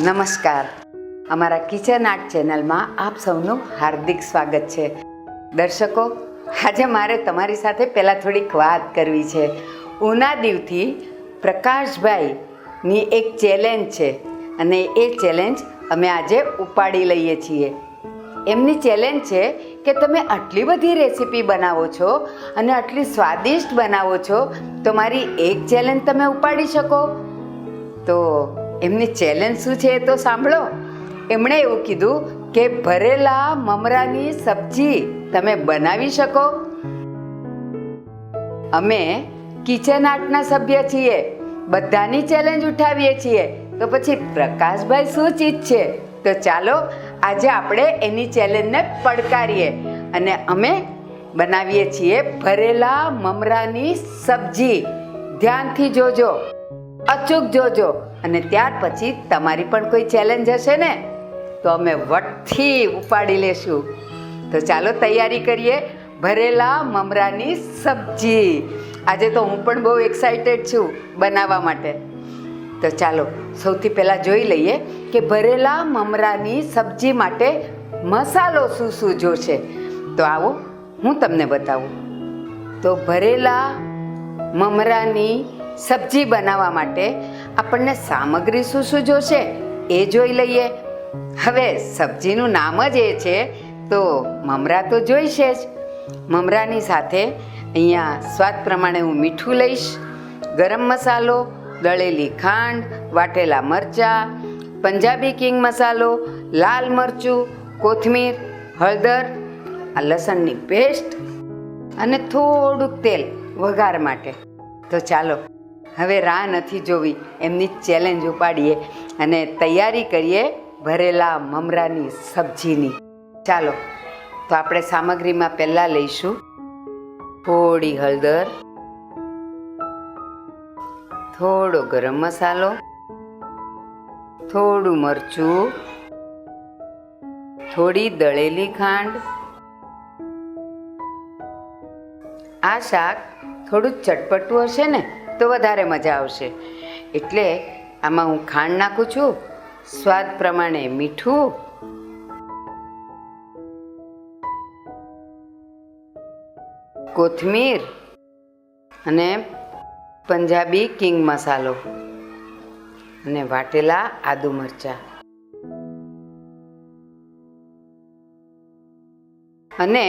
નમસ્કાર. અમારા kitchen art ચેનલમાં આપ સૌનું હાર્દિક સ્વાગત છે. દર્શકો, આજે મારે તમારી સાથે પહેલાં થોડીક વાત કરવી છે. ઉના દીવથી પ્રકાશભાઈની એક ચેલેન્જ છે અને એ ચેલેન્જ અમે આજે ઉપાડી લઈએ છીએ. એમની ચેલેન્જ છે કે તમે આટલી બધી રેસીપી બનાવો છો અને આટલી સ્વાદિષ્ટ બનાવો છો, તો મારી એક ચેલેન્જ તમે ઉપાડી શકો? તો એમની ચેલેન્જ શું છે એ તો સાંભળો. એમણે એવું કીધું કે ભરેલા મમરાની સબ્જી તમે બનાવી શકો. અમે કિચન આર્ટના સભ્ય છીએ, બધાની ચેલેન્જ ઉઠાવીએ છીએ, તો પછી પ્રકાશભાઈ શું ચીજ છે? તો ચાલો આજે આપણે એની ચેલેન્જને પડકારીએ અને અમે બનાવીએ છીએ ભરેલા મમરાની સબ્જી. ધ્યાનથી જોજો, અચૂક જોજો, અને ત્યાર પછી તમારી પણ કોઈ ચેલેન્જ હશે ને તો અમે વટથી ઉપાડી લેશું. તો ચાલો તૈયારી કરીએ ભરેલા મમરાની સબ્જી. આજે તો હું પણ બહુ એક્સાઇટેડ છું બનાવવા માટે. તો ચાલો સૌથી પહેલાં જોઈ લઈએ કે ભરેલા મમરાની સબ્જી માટે મસાલો શું શું જોશે. તો આવો હું તમને બતાવું. તો ભરેલા મમરાની સબ્જી બનાવવા માટે આપણને સામગ્રી શું શું જોશે એ જોઈ લઈએ. હવે સબ્જીનું નામ જ એ છે તો મમરા તો જોઈશે જ. મમરાની સાથે અહીંયા સ્વાદ પ્રમાણે હું મીઠું લઈશ, ગરમ મસાલો, દળેલી ખાંડ, વાટેલા મરચાં, પંજાબી કિંગ મસાલો, લાલ મરચું, કોથમીર, હળદર, આ લસણની પેસ્ટ અને થોડુંક તેલ વઘાર માટે. તો ચાલો હવે રાહ નથી જોવી, એમની ચેલેન્જ ઉપાડીએ અને તૈયારી કરીએ ભરેલા મમરાની સબ્જીની. ચાલો તો આપણે સામગ્રીમાં પહેલાં લઈશું થોડી હળદર, થોડો ગરમ મસાલો, થોડું મરચું, થોડી દળેલી ખાંડ. આ શાક થોડું ચટપટું હશે ને તો વધારે મજા આવશે, એટલે આમાં હું ખાંડ નાખું છું, સ્વાદ પ્રમાણે મીઠું, કોથમીર અને પંજાબી કિંગ મસાલો અને વાટેલા આદુ મરચાં. અને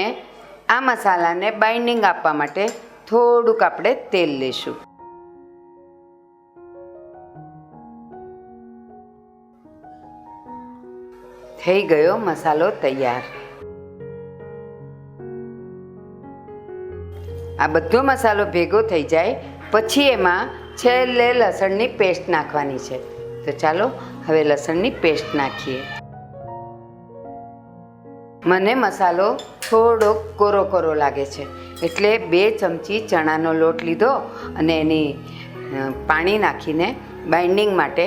આ મસાલાને બાઇન્ડિંગ આપવા માટે થોડુંક આપણે તેલ લઈશું. થઈ ગયો મસાલો તૈયાર. આ બધો મસાલો ભેગો થઈ જાય પછી એમાં છેલ્લે લસણની પેસ્ટ નાખવાની છે. તો ચાલો હવે લસણની પેસ્ટ નાખીએ. મને મસાલો થોડો કોરો કોરો લાગે છે એટલે 2 ચમચી ચણાનો લોટ લીધો અને એની પાણી નાખીને બાઇન્ડિંગ માટે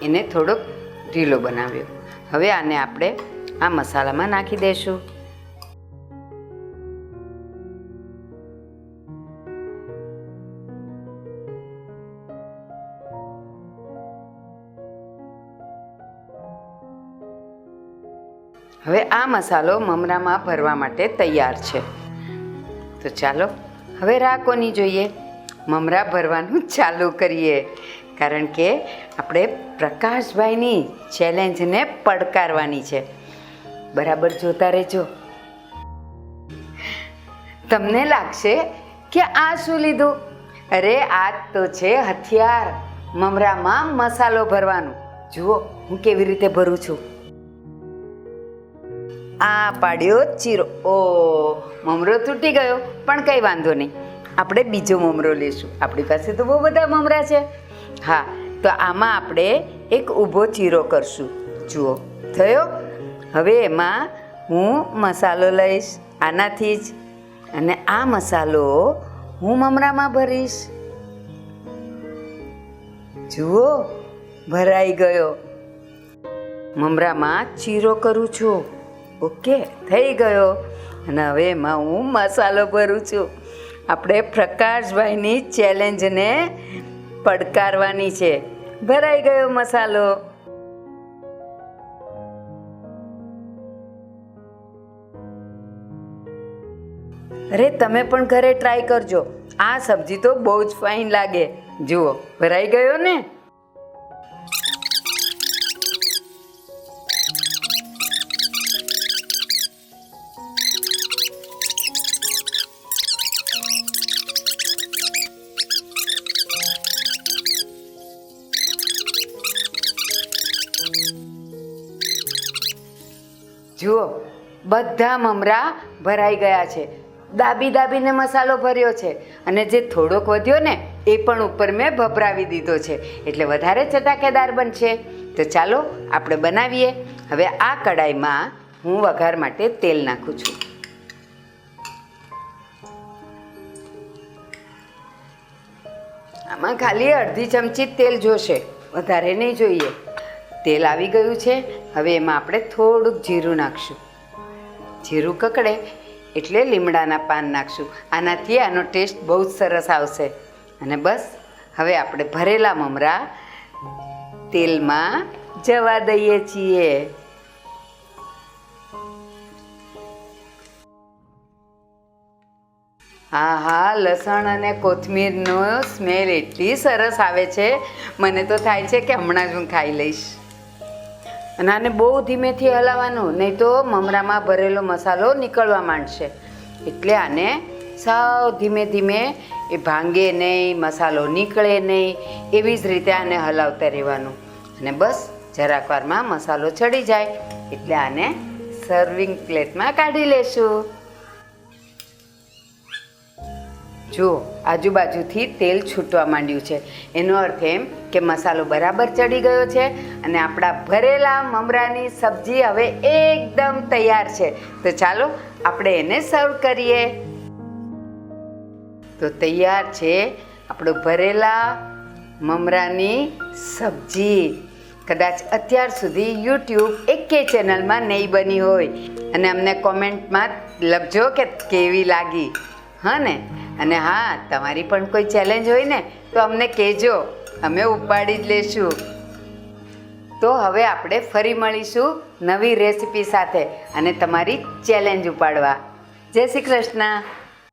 એને થોડોક ઢીલો બનાવ્યો. હવે આને આપણે આ મસાલામાં નાખી દઈશું. હવે આ મસાલો મમરામાં ભરવા માટે તૈયાર છે. તો ચાલો હવે રાહ કોની જોઈએ, મમરા ભરવાનું ચાલુ કરીએ, કારણ કે આપણે પ્રકાશભાઈની ચેલેન્જને પડકારવાની છે. બરાબર જોતા રહેજો. તમને લાગશે કે આ શું લીધું? અરે આ તો છે હથિયાર, મમરામાં મસાલો ભરવાનું. જુઓ હું કેવી રીતે ભરું છું. આ પાડ્યો ચીરો. ઓ, મમરો તૂટી ગયો, પણ કંઈ વાંધો નહીં, આપણે બીજો મમરો લઈશું. આપણી પાસે તો બહુ બધા મમરા છે. હા, તો આમાં આપણે એક ઊભો ચીરો કરશું. જુઓ થયો. હવે એમાં હું મસાલો લઈશ આનાથી જ, અને આ મસાલો હું મમરામાં ભરીશ. જુઓ ભરાઈ ગયો. મમરામાં ચીરો કરું છું. ઓકે, થઈ ગયો. અને હવે એમાં હું મસાલો ભરું છું. આપણે પ્રકાશભાઈની ચેલેન્જને પડકારવાની છે. ભરાઈ ગયો મસાલો. અરે તમે પણ ઘરે ટ્રાય કરજો. આ સબ્જી તો બહુ જ ફાઇન લાગે. જુઓ, ભરાઈ ગયો ને. જુઓ, બધા મમરા ભરાઈ ગયા છે. દાબી દાબીને મસાલો ભર્યો છે અને જે થોડોક વધ્યો ને એ પણ ઉપર મેં ભભરાવી દીધો છે, એટલે વધારે ચટાકેદાર બનશે. તો ચાલો આપણે બનાવીએ. હવે આ કડાઈમાં હું વઘાર માટે તેલ નાખું છું. આમાં ખાલી અડધી ચમચી તેલ જોશે, વધારે નહીં જોઈએ. તેલ આવી ગયું છે. હવે એમાં આપણે થોડુંક જીરું નાખશું. જીરું કકડે એટલે લીમડાના પાન નાખશું. આનાથી આનો ટેસ્ટ બહુ જ સરસ આવશે. અને બસ હવે આપણે ભરેલા મમરા તેલમાં જવા દઈએ છીએ. હા હા, લસણ અને કોથમીરનો સ્મેલ એટલી સરસ આવે છે, મને તો થાય છે કે હમણાં જ હું ખાઈ લઈશ. અને આને બહુ ધીમેથી હલાવવાનું, નહીં તો મમરામાં ભરેલો મસાલો નીકળવા માંડશે. એટલે આને સાવ ધીમે ધીમે, એ ભાંગે નહીં, મસાલો નીકળે નહીં, એવી જ રીતે આને હલાવતા રહેવાનું. અને બસ જરાક વારમાં મસાલો ચડી જાય એટલે આને સર્વિંગ પ્લેટમાં કાઢી લેશું. જુઓ, આજુબાજુથી તેલ છૂટવા માંડ્યું છે. એનો અર્થ એમ કે મસાલો બરાબર ચડી ગયો છે અને આપણા ભરેલા મમરાની સબ્જી હવે એકદમ તૈયાર છે. તો ચાલો આપણે એને સર્વ કરીએ. તો તૈયાર છે આપણું ભરેલા મમરાની સબ્જી. કદાચ અત્યાર સુધી યુટ્યુબ એકેય ચેનલમાં નહીં બની હોય. અને અમને કોમેન્ટમાં લખજો કે કેવી લાગી. હા ને? અને હા, તમારી પણ કોઈ ચેલેન્જ હોય ને તો અમને કહેજો, અમે ઉપાડી જ લેશું. તો હવે આપણે ફરી મળીશું નવી રેસીપી સાથે અને તમારી ચેલેન્જ ઉપાડવા. જય શ્રી કૃષ્ણ.